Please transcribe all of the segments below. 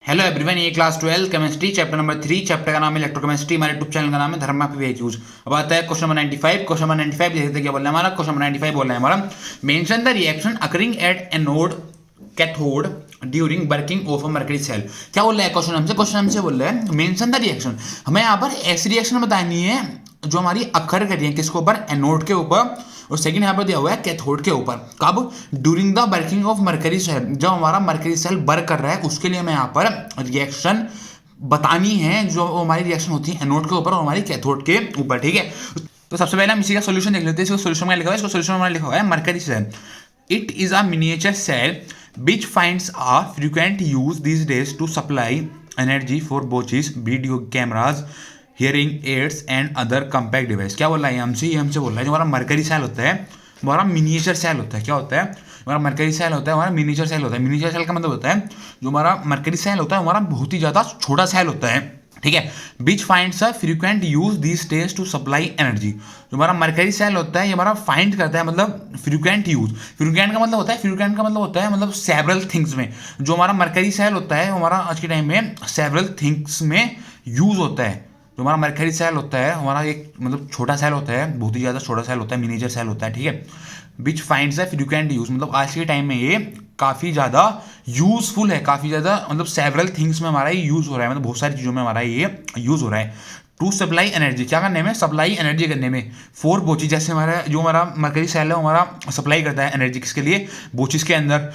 Hello everyone, ये class 12 chemistry chapter number 3। Chapter का नाम है इलेक्ट्रोकेमिस्ट्री। हमारे यूट्यूब चैनल का नाम है धर्मा पीवीक्यूज। अब आता है क्वेश्चन नंबर 95। क्वेश्चन नंबर 95 देखते क्या बोल रहा है हमारा। क्वेश्चन नंबर 95 बोल रहा है हमारा, mention the reaction occurring at anode cathode during working of a mercury cell. क्या बोल रहा है क्वेश्चन हमसे बोल रहा है मेंशन द रिएक्शन। हमें यहाँ पर ऐसी रिएक्शन बतानी है जो हमारी अक्कर कर रही है किसके ऊपर, एनोड के ऊपर, और सेकंड यहाँ पर दिया हुआ है कैथोड के ऊपर। कब? During the working of mercury cell, जब हमारा मर्करी सेल वर्क कर रहा है उसके लिए हमें यहाँ पर रिएक्शन बतानी है जो हमारी रिएक्शन होती है एनोड के ऊपर और हमारी कैथोड के ऊपर। ठीक है, तो सबसे पहले हम इसी का सोल्यूशन देख लेते हैं। इसको सोल्यूशन में लिखा हुआ है, इसको सोल्यूशन में लिखा हुआ है mercury cell. It is a miniature cell which finds a frequent use these days to supply energy for watches, video cameras, hearing aids and other compact device। क्या बोल रहा है हमसे? ये हमसे बोल रहा है जो हमारा मर्करी सेल होता है हमारा मिनिएचर सेल होता है। क्या होता है? हमारा मर्करी सेल होता है हमारा मिनिएचर सेल होता है। मिनिएचर सेल का मतलब होता है जो हमारा मर्करी सेल होता है हमारा बहुत ही ज़्यादा छोटा सेल होता है। ठीक है, which finds a frequent use this days to supply energy. जो हमारा मर्करी सेल होता है ये हमारा फाइंड करता है मतलब फ्रीक्वेंट यूज। फ्रीक्वेंट का मतलब होता है मतलब सेवरल थिंग्स में। जो हमारा मर्करी सेल होता है हमारा आज के टाइम में सेवरल थिंग्स में यूज होता है। जो हमारा मर्करी सेल होता है हमारा एक मतलब छोटा सेल होता है, बहुत ही ज़्यादा छोटा सेल होता है, मिनिएचर सेल होता है। ठीक है, which finds a frequent use मतलब आज के टाइम में ये काफ़ी ज़्यादा यूजफुल है, काफ़ी ज़्यादा मतलब सेवरल थिंग्स में हमारा ये यूज़ हो रहा है, मतलब बहुत सारी चीज़ों में हमारा ये यूज़ हो रहा है। टू सप्लाई एनर्जी, क्या करने में? सप्लाई एनर्जी करने में। फोर बोचीज, जैसे हमारा मर्करी सेल है हमारा सप्लाई करता है एनर्जी किसके लिए? बोचीज के अंदर,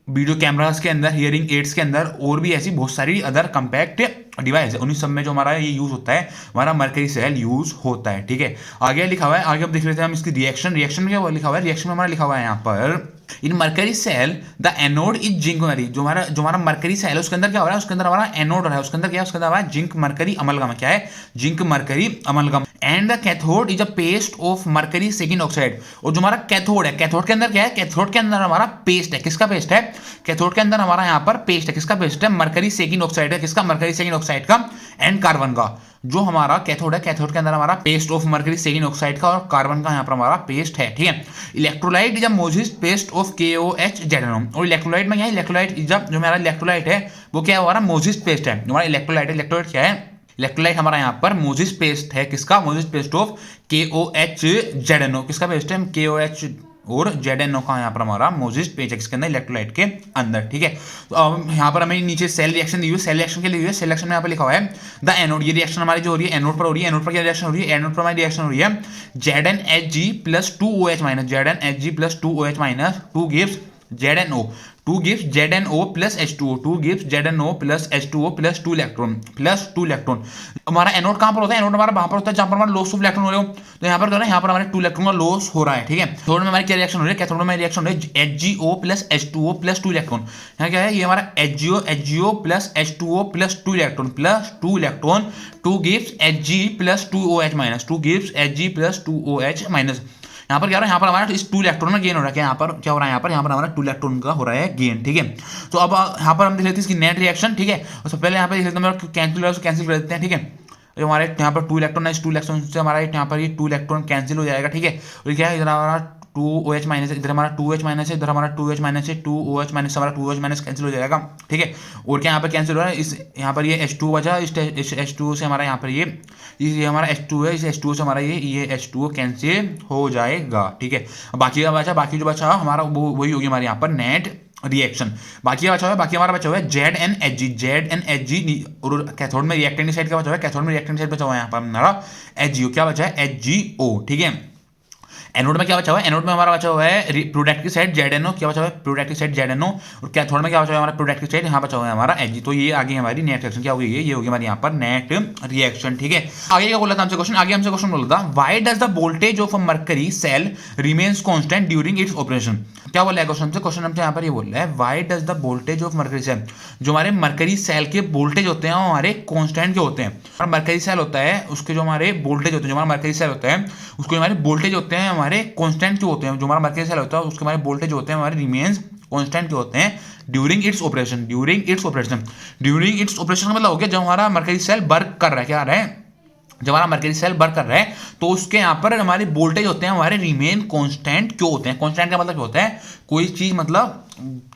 वीडियो कैमरास के अंदर, हियरिंग एड्स के अंदर, और भी ऐसी बहुत सारी अदर कंपैक्ट डिवाइस है, उन्हीं सब में जो हमारा ये यूज होता है हमारा मर्करी सेल यूज होता है। ठीक है, आगे लिखा हुआ है, आगे अब देख लेते हैं हम इसकी रिएक्शन। रिएक्शन में क्या लिखा हुआ है? रिएक्शन में हमारा लिखा हुआ है यहाँ पर, in mercury cell the anode is zinc mercury. जो हमारा मर्करी सेल है उसके अंदर क्या हो रहा है? उसके अंदर हमारा एनोड हो रहा है, उसके अंदर क्या है? उसके अंदर हमारा जिंक मर्करी अमलगम। क्या है? Zinc mercury amalgam. And the cathode is a paste of mercury second oxide. और जो हमारा कैथोड है, कैथोड के अंदर क्या है? कैथोड के अंदर हमारा पेस्ट है। किसका पेस्ट है? कैथोड के अंदर हमारा यहाँ पर पेस्ट है। किसका पेस्ट है? मर्करी सेकंड ऑक्साइड है। किसका? मर्करी सेकंड ऑक्साइड का एंड कार्बन का। जो हमारा कैथोड है, कैथोड के अंदर हमारा paste of mercury second oxide का और कार्बन का यहाँ पर हमारा पेस्ट है। ठीक है, electrolyte is a moist paste of KOH ZnO। और इलेक्ट्रोलाइट में क्या है? इलेक्ट्रोलाइट इज जो हमारा इलेक्ट्रोलाइट है वो क्या है? हमारा मोजिस्ट पेस्ट है। हमारा इलेक्ट्रोलाइट क्या है? इलेक्ट्रोलाइट हमारा यहाँ पर मोजिस्ट पेस्ट है। किसका? मोजिस्ट पेस्ट ऑफ KOH ZnO। किसका पेस्ट है? KOH और ZnO का यहाँ पर हमारा मोजिस्ट पेज है किसके अंदर? इलेक्ट्रोलाइट के अंदर। ठीक है, तो अब यहाँ पर हमें नीचे सेल रिएक्शन दी हुई है, सेल रिएक्शन के लिए हुई है। सेल रिएक्शन में यहाँ पर लिखा हुआ है द एनोड। ये रिएक्शन हमारी जो हो रही है एनोड पर हो रही है। एनोड पर क्या रिएक्शन हो रही है? एनोड पर हमारी रिएक्शन हो रही है ZnHg plus 2OH minus, ZnHg plus 2OH minus 2 gives ZnO, 2 gives ZnO plus H2O, 2 gives ZnO plus H2O plus 2 electron. हमारा एनोड कहाँ पर होता है? एनोड हमारा वहां पर होता है जहां पर हमारा लॉस ऑफ इलेक्ट्रॉन हो रहे हो। तो यहाँ पर यहाँ पर हमारे 2 इलेक्ट्रॉन का लॉस हो रहा है। ठीक है, थर्ड में हमारी क्या रिएक्शन हो रही है? कैथोड में हमारी रिएक्शन हो रही है HgO plus H2O plus 2 electron. यहाँ क्या है? ये हमारा HgO plus H2O plus 2 electron 2 gives Hg plus 2OH minus, 2 gives Hg plus 2OH minus. यहाँ पर क्या हो रहा है? यहाँ पर हमारा इस 2 इलेक्ट्रॉन में गेन हो रहा है। क्या यहाँ पर क्या हो रहा है? यहाँ पर हमारा 2 इलेक्ट्रॉन का हो रहा है गेन। ठीक है, तो अब यहाँ पर हम देख लेते हैं इसकी नेट रिएक्शन। ठीक है, और सबसे पहले यहाँ पर देख लेते हैं कैंसिल कर देते हैं। ठीक है, तो हमारे यहाँ पर 2 इलेक्ट्रॉन है, इस 2 इलेक्ट्रॉन से हमारा यहाँ पर ये 2 इलेक्ट्रॉन कैंसिल हो जाएगा। ठीक है, और क्या है? इधर हमारा 2OH माइनस है, इधर हमारा 2H माइनस है, इधर हमारा 2H माइनस है, 2OH माइनस हमारा 2OH माइनस कैंसिल हो जाएगा। ठीक है, और क्या यहाँ पर कैंसिल हो रहा है? इस यहाँ पर ये H2 बचा, इस H2O से हमारा यहाँ पर ये हमारा H2 है, इस H2O से हमारा ये H2O कैंसिल हो जाएगा। ठीक है, बाकी जो बचा हमारा वही होगी हमारे यहाँ पर नेट रिएक्शन। बाकी हमारा बचा हुआ है ZnHg और कैथोड में रिएक्टेंट साइड का बचा हुआ है, कैथोड में रिएक्टेंट साइड बचा हुआ है यहाँ पर हमारा HgO। क्या बचा है? HgO। ठीक है, एनोड में क्या बचा हुआ है? एनोड में हमारा बचा हुआ है प्रोडक्टिव साइड ZnO। क्या बचा हुआ है? Productive side ZnO। और कैथोड में क्या बचा हुआ है? हमारा प्रोडक्टिव साइड यहाँ बचा हुआ है हमारा Hg। तो ये आगे हमारी नेट रिएक्शन क्या होगी? ये होगी हमारी यहाँ पर नेट रिएक्शन। ठीक है, आगे क्या बोला था हमसे क्वेश्चन? आगे हमसे क्वेश्चन बोला था why does the voltage of a mercury cell remains constant during its operation. क्या बोला है क्वेश्चन हमसे यहाँ पर ये बोल रहा है why does the voltage of mercury cell. जो हमारे मर्करी सेल के वोल्टेज होते हैं वो हमारे कांस्टेंट के होते हैं। हमारा मर्करी सेल होता है उसके जो हमारे वोल्टेज होते हैं, जो हमारा मर्करी सेल होता है उसके हमारे वोल्टेज होते हैं हमारे कांस्टेंट होते हैं। जो हमारा मर्करी सेल होता है उसके हमारे वोल्टेज होते हैं हमारे रिमेन्स कांस्टेंट के होते हैं ड्यूरिंग इट्स ऑपरेशन का मतलब हो गया जब हमारा मर्करी सेल वर्क कर रहा है। क्या आ रहा है? जब हमारा मर्करी सेल वर्क कर रहा है तो उसके यहाँ पर हमारे वोल्टेज होते हैं हमारे रिमेन कांस्टेंट क्यों होते हैं? कांस्टेंट का मतलब क्या होता है? कोई चीज मतलब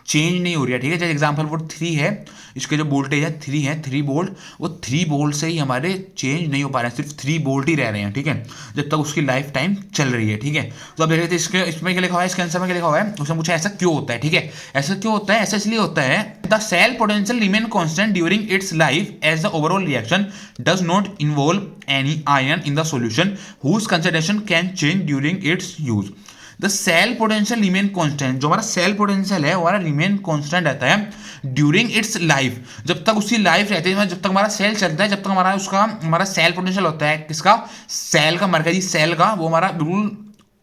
चेंज नहीं हो रही है, ठीक है। जैसे एग्जाम्पल वो 3 है, इसके जो वोल्टेज है 3 है, 3 वोल्ट, वो 3 वोल्ट से ही हमारे चेंज नहीं हो पा रहे हैं, सिर्फ 3 वोल्ट ही रह रहे हैं, ठीक है, जब तक उसकी लाइफ टाइम चल रही है, ठीक है। तो अब देख लेते हैं इसके इसमें क्या लिखा हुआ है, इसके आंसर में क्या लिखा हुआ है, उसमें पूछा ऐसा क्यों होता है, ठीक है। ऐसा क्यों होता है, ऐसा इसलिए होता है the cell potential remain constant during its life as the overall reaction does not involve any ion in the solution whose concentration can change during its use. The cell potential remain constant, जो हमारा cell potential है वो हमारा remain constant रहता है during its life, जब तक उसकी लाइफ रहती है, जब तक हमारा सेल चलता है, जब तक हमारा सेल पोटेंशियल होता है, किसका, सेल का, मरकजी सेल का, वो हमारा बिल्कुल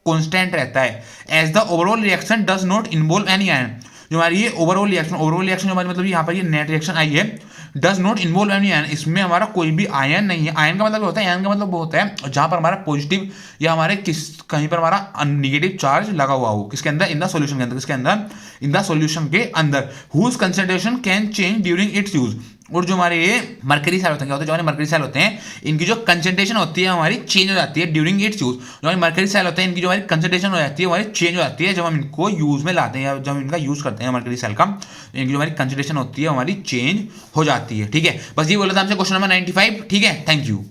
कांस्टेंट रहता है। As the overall reaction does not involve any ion, जो हमारी ये ओवरऑल रिएक्शन जो हमारी मतलब यहाँ पर ये नेट रिएक्शन आई है, does not involve any ion, इसमें हमारा कोई भी आयन नहीं है। आयन का मतलब होता है, आयन का मतलब वो होता है जहां पर हमारा पॉजिटिव या हमारे कहीं पर हमारा नेगेटिव चार्ज लगा हुआ हो, किसके अंदर, इन द सॉल्यूशन के अंदर, किसके अंदर, इन द सॉल्यूशन के अंदर, whose concentration can change during its use. और जो हमारे ये मरकरी सेल होते हैं, क्या होते हैं, जो हमारे मरकरी सेल होते हैं, इनकी जो कंसंट्रेशन होती है हमारी चेंज हो जाती है ड्यूरिंग इट्स यूज। जो हमारे मरकरी सेल होते हैं, इनकी जो हमारी कंसंट्रेशन हो जाती है हमारी चेंज हो जाती है जब हम इनको यूज में लाते हैं, या जब हम इनका यूज करते हैं मरकरी सेल का, इनकी जो हमारी कंसंट्रेशन होती है हमारी चेंज हो जाती है, ठीक है। बस ये बोला था हमसे क्वेश्चन नंबर 95, ठीक है। Thank you.